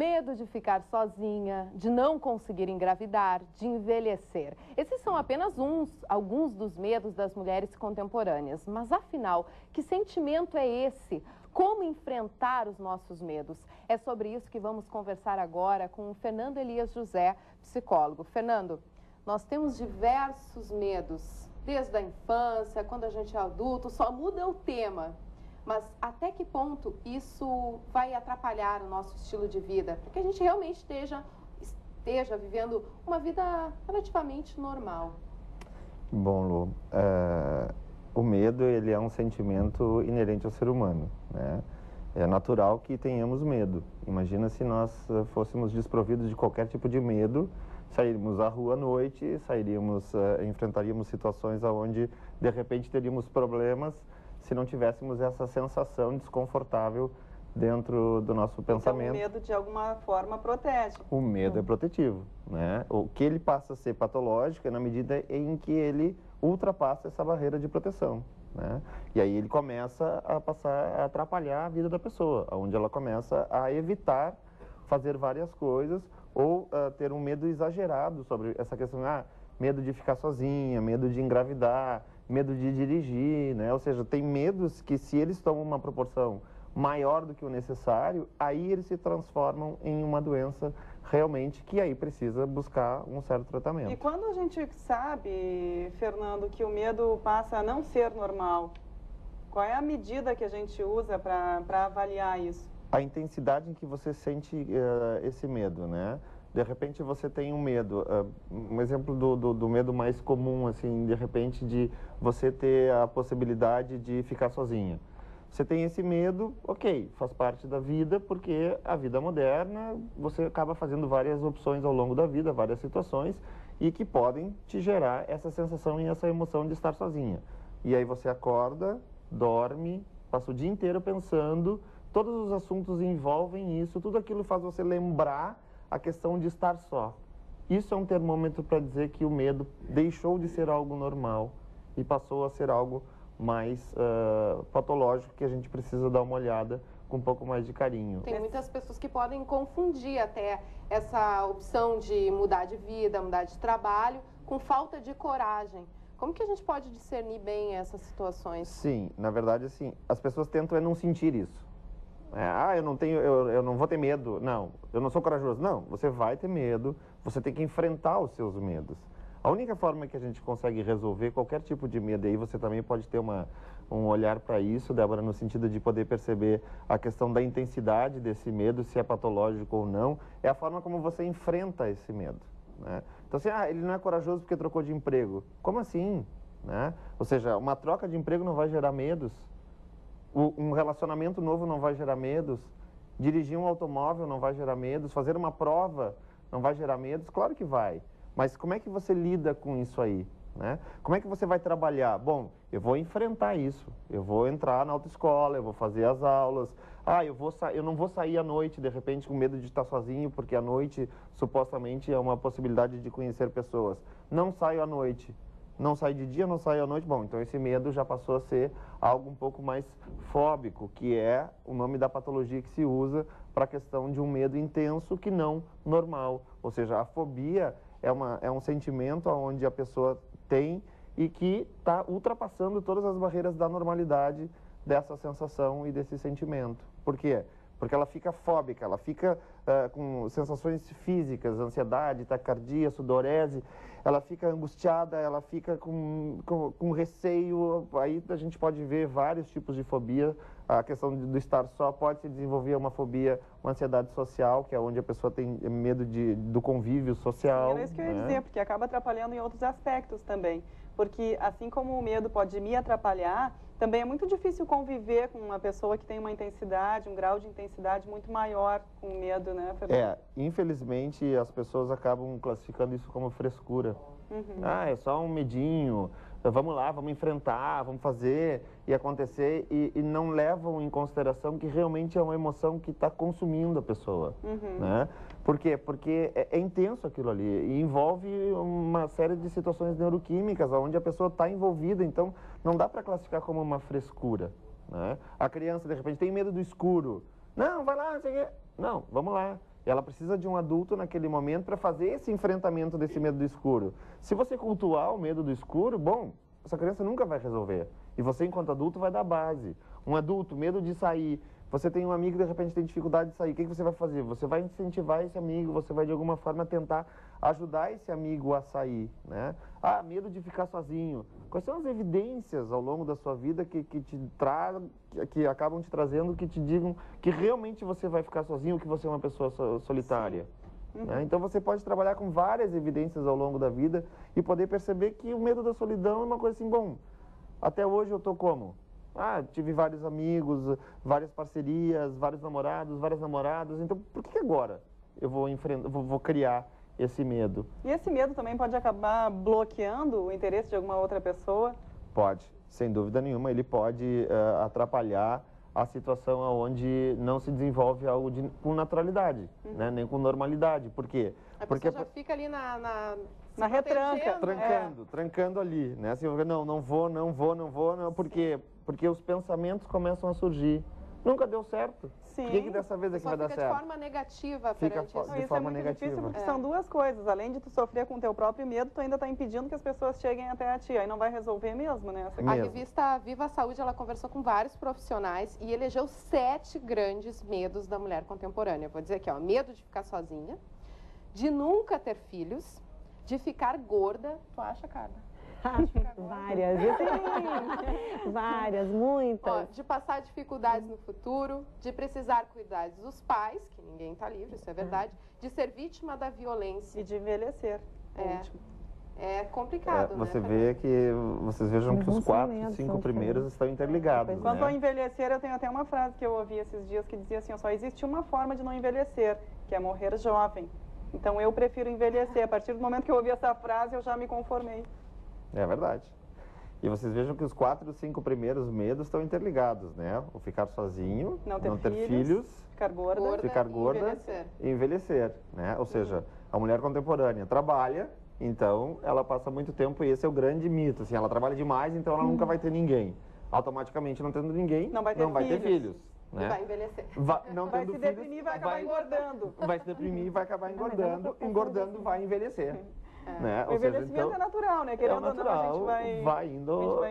Medo de ficar sozinha, de não conseguir engravidar, de envelhecer. Esses são apenas alguns dos medos das mulheres contemporâneas. Mas afinal, que sentimento é esse? Como enfrentar os nossos medos? É sobre isso que vamos conversar agora com o Fernando Elias José, psicólogo. Fernando, nós temos diversos medos, desde a infância, quando a gente é adulto, só muda o tema. Mas até que ponto isso vai atrapalhar o nosso estilo de vida? Para que a gente realmente esteja vivendo uma vida relativamente normal. Bom, Lu, o medo ele é um sentimento inerente ao ser humano, né? É natural que tenhamos medo. Imagina se nós fôssemos desprovidos de qualquer tipo de medo, sairíamos à rua à noite, enfrentaríamos situações onde de repente teríamos problemas se não tivéssemos essa sensação desconfortável dentro do nosso pensamento. Então, o medo, de alguma forma, protege. O medo é protetivo, né? O que ele passa a ser patológico é na medida em que ele ultrapassa essa barreira de proteção, né? E aí ele começa a passar a atrapalhar a vida da pessoa, onde ela começa a evitar fazer várias coisas ou ter um medo exagerado sobre essa questão, medo de ficar sozinha, medo de engravidar, medo de dirigir, né? Ou seja, tem medos que, se eles tomam uma proporção maior do que o necessário, aí eles se transformam em uma doença realmente que aí precisa buscar um certo tratamento. E quando a gente sabe, Fernando, que o medo passa a não ser normal, qual é a medida que a gente usa para avaliar isso? A intensidade em que você sente esse medo, né? De repente você tem um medo, um exemplo do medo mais comum, assim, de repente de você ter a possibilidade de ficar sozinha. Você tem esse medo, ok, faz parte da vida, porque a vida moderna, você acaba fazendo várias opções ao longo da vida, várias situações, e que podem te gerar essa sensação e essa emoção de estar sozinha. E aí você acorda, dorme, passa o dia inteiro pensando, todos os assuntos envolvem isso, tudo aquilo faz você lembrar a questão de estar só. Isso é um termômetro para dizer que o medo deixou de ser algo normal e passou a ser algo mais patológico, que a gente precisa dar uma olhada com um pouco mais de carinho. Tem muitas pessoas que podem confundir até essa opção de mudar de vida, mudar de trabalho, com falta de coragem. Como que a gente pode discernir bem essas situações? Sim, na verdade, assim, as pessoas tentam não sentir isso. Eu não vou ter medo. Não, eu não sou corajoso. Não, você vai ter medo, você tem que enfrentar os seus medos. A única forma que a gente consegue resolver qualquer tipo de medo, aí você também pode ter um olhar para isso, Débora, no sentido de poder perceber a questão da intensidade desse medo, se é patológico ou não, é a forma como você enfrenta esse medo, né? Então, assim, ele não é corajoso porque trocou de emprego. Como assim? Né? Ou seja, uma troca de emprego não vai gerar medos? Um relacionamento novo não vai gerar medos? Dirigir um automóvel não vai gerar medos? Fazer uma prova não vai gerar medos? Claro que vai. Mas como é que você lida com isso aí, né? Como é que você vai trabalhar? Bom, eu vou enfrentar isso. Eu vou entrar na autoescola, eu vou fazer as aulas. Eu não vou sair à noite, de repente, com medo de estar sozinho, porque à noite, supostamente, é uma possibilidade de conhecer pessoas. Não saio à noite. Não sai de dia, não sai à noite. Bom, então esse medo já passou a ser algo um pouco mais fóbico, que é o nome da patologia que se usa para a questão de um medo intenso que não normal. Ou seja, a fobia é um sentimento onde a pessoa tem e que está ultrapassando todas as barreiras da normalidade dessa sensação e desse sentimento. Por quê? Porque ela fica fóbica, ela fica com sensações físicas, ansiedade, taquicardia, sudorese, ela fica angustiada, ela fica com receio. Aí a gente pode ver vários tipos de fobia. A questão do estar só pode se desenvolver uma fobia, uma ansiedade social, que é onde a pessoa tem medo do convívio social. Era isso que eu ia dizer, porque acaba atrapalhando em outros aspectos também. Porque assim como o medo pode me atrapalhar, também é muito difícil conviver com uma pessoa que tem uma intensidade, um grau de intensidade muito maior com medo, né, Fernando? Infelizmente as pessoas acabam classificando isso como frescura. Uhum. É só um medinho, vamos lá, vamos enfrentar, vamos fazer e acontecer, e não levam em consideração que realmente é uma emoção que está consumindo a pessoa, né? Por quê? Porque é intenso aquilo ali e envolve uma série de situações neuroquímicas onde a pessoa está envolvida, então não dá para classificar como uma frescura, né? A criança, de repente, tem medo do escuro. Não, vai lá, não sei o quê. Não, vamos lá. Ela precisa de um adulto naquele momento para fazer esse enfrentamento desse medo do escuro. Se você cultuar o medo do escuro, bom, essa criança nunca vai resolver. E você, enquanto adulto, vai dar base. Um adulto, medo de sair. Você tem um amigo que, de repente, tem dificuldade de sair. O que você vai fazer? Você vai incentivar esse amigo, você vai, de alguma forma, tentar ajudar esse amigo a sair, né? Ah, medo de ficar sozinho. Quais são as evidências ao longo da sua vida que acabam te trazendo, que te digam que realmente você vai ficar sozinho, que você é uma pessoa solitária? Né? Então, você pode trabalhar com várias evidências ao longo da vida e poder perceber que o medo da solidão é uma coisa assim, bom, até hoje eu estou como? Ah, tive vários amigos, várias parcerias, vários namorados, várias namoradas. Então, por que agora eu vou criar esse medo? E esse medo também pode acabar bloqueando o interesse de alguma outra pessoa? Pode, sem dúvida nenhuma. Ele pode atrapalhar a situação onde não se desenvolve algo com naturalidade, né? Nem com normalidade. Por quê? Porque a pessoa já fica ali na retranca. Trancando ali, né? Assim, não vou, porque os pensamentos começam a surgir. Nunca deu certo. Sim. Por que dessa vez é que vai dar certo? Fica de forma negativa perante isso. Isso é muito difícil porque são duas coisas. Além de tu sofrer com o teu próprio medo, tu ainda está impedindo que as pessoas cheguem até a ti. Aí não vai resolver mesmo, né? A revista Viva a Saúde, ela conversou com vários profissionais e elegeu 7 grandes medos da mulher contemporânea. Vou dizer aqui, ó, medo de ficar sozinha, de nunca ter filhos, de ficar gorda. Tu acha, Carla? Várias, várias, muitas. Ó, de passar dificuldades no futuro, de precisar cuidar dos pais, que ninguém está livre, isso é verdade, de ser vítima da violência. E de envelhecer. É complicado, você né? Vê que vocês vejam que os 4, 5 primeiros estão interligados. Quanto ao envelhecer, eu tenho até uma frase que eu ouvi esses dias que dizia assim, só existe uma forma de não envelhecer, que é morrer jovem. Então eu prefiro envelhecer. A partir do momento que eu ouvi essa frase, eu já me conformei. É verdade. E vocês vejam que os 4, 5 primeiros medos estão interligados, né? O ficar sozinho, não ter filhos, ficar gorda e envelhecer, né? Ou seja, a mulher contemporânea trabalha, então ela passa muito tempo, e esse é o grande mito, assim, ela trabalha demais, então ela nunca vai ter ninguém. Automaticamente, não tendo ninguém, não vai ter filhos. Né? E vai envelhecer. Vai se deprimir e vai acabar engordando. Vai se deprimir e vai acabar engordando. Engordando vai envelhecer. Né? O envelhecimento é natural, né? Querendo ou não, a gente vai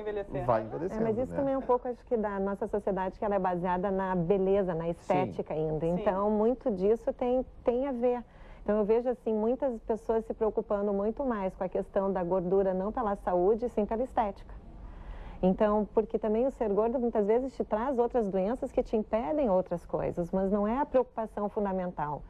envelhecer. Vai envelhecendo, mas isso também é um pouco, acho que, da nossa sociedade, que ela é baseada na beleza, na estética ainda. Sim. Então, muito disso tem a ver. Então, eu vejo, assim, muitas pessoas se preocupando muito mais com a questão da gordura, não pela saúde, sim pela estética. Então, porque também o ser gordo muitas vezes te traz outras doenças que te impedem outras coisas, mas não é a preocupação fundamental.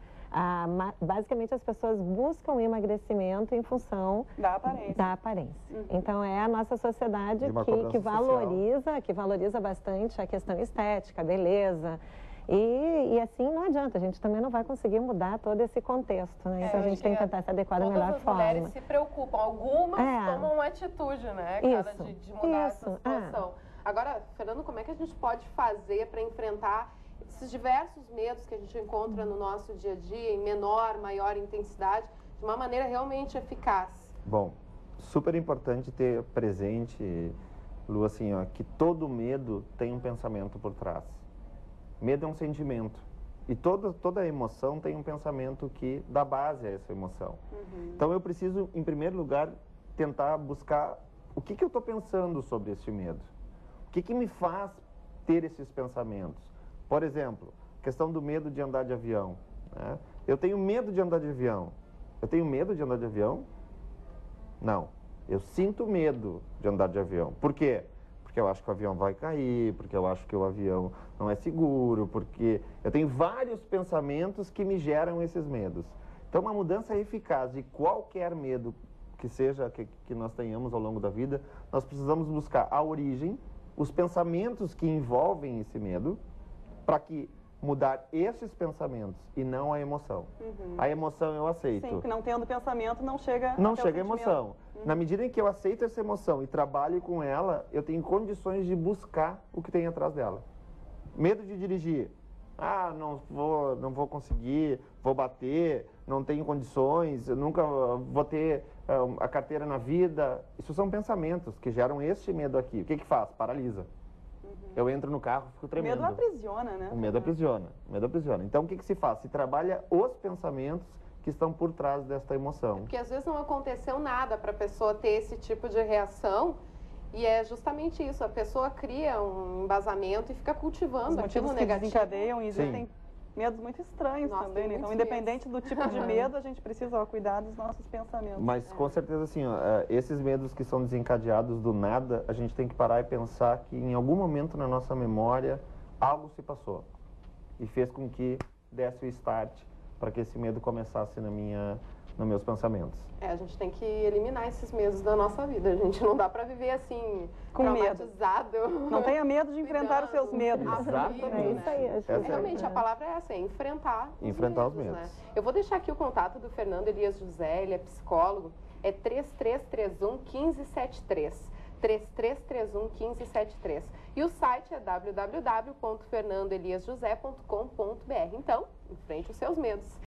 Basicamente, as pessoas buscam o emagrecimento em função da aparência. Então, é a nossa sociedade que valoriza bastante a questão estética, a beleza. E assim não adianta, a gente também não vai conseguir mudar todo esse contexto, né? Então a gente tem que tentar se adequar da melhor forma. Todas as mulheres se preocupam, algumas tomam uma atitude, né, cara, de mudar essa situação. Agora, Fernando, como é que a gente pode fazer para enfrentar esses diversos medos que a gente encontra no nosso dia a dia, em menor, maior intensidade, de uma maneira realmente eficaz? Bom, super importante ter presente, Lu, assim, ó, que todo medo tem um pensamento por trás. Medo é um sentimento. E toda emoção tem um pensamento que dá base a essa emoção. Então, eu preciso, em primeiro lugar, tentar buscar o que eu estou pensando sobre esse medo. O que me faz ter esses pensamentos? Por exemplo, questão do medo de andar de avião. Né? Eu tenho medo de andar de avião. Eu tenho medo de andar de avião? Não. Eu sinto medo de andar de avião. Por quê? Porque eu acho que o avião vai cair, porque eu acho que o avião não é seguro, porque eu tenho vários pensamentos que me geram esses medos. Então, uma mudança eficaz de qualquer medo que seja que nós tenhamos ao longo da vida, nós precisamos buscar a origem, os pensamentos que envolvem esse medo, para que mudar esses pensamentos e não a emoção. A emoção eu aceito. Sim, porque não tendo pensamento não chega a emoção. Na medida em que eu aceito essa emoção e trabalho com ela, eu tenho condições de buscar o que tem atrás dela. Medo de dirigir. Ah, não vou conseguir, vou bater, não tenho condições, eu nunca vou ter a carteira na vida. Isso são pensamentos que geram este medo aqui. O que faz? Paralisa. Eu entro no carro, fico O tremendo. medo aprisiona, né? O medo aprisiona. O medo aprisiona. Então, o que se faz? Se trabalha os pensamentos que estão por trás desta emoção. Porque às vezes não aconteceu nada para a pessoa ter esse tipo de reação. E é justamente isso, a pessoa cria um embasamento e fica cultivando Os aquilo motivos que negativo. desencadeiam e existem Sim. medos muito estranhos Nossa, também, tem né? Então, muitos independente do tipo de medo, a gente precisa cuidar dos nossos pensamentos. Mas com certeza, assim, ó, esses medos que são desencadeados do nada, a gente tem que parar e pensar que em algum momento na nossa memória algo se passou e fez com que desse o start para que esse medo começasse nos meus pensamentos. A gente tem que eliminar esses medos da nossa vida. A gente não dá para viver assim, Com medo. traumatizado. Não tenha medo de enfrentar os seus medos. Exatamente. Aflito, Isso aí, acho que Realmente, a palavra é essa, é enfrentar Enfrentar os Né? medos. Eu vou deixar aqui o contato do Fernando Elias José, ele é psicólogo, é 3331-1573. 3331-1573. E o site é www.fernandoeliasjosé.com.br. Então, enfrente os seus medos.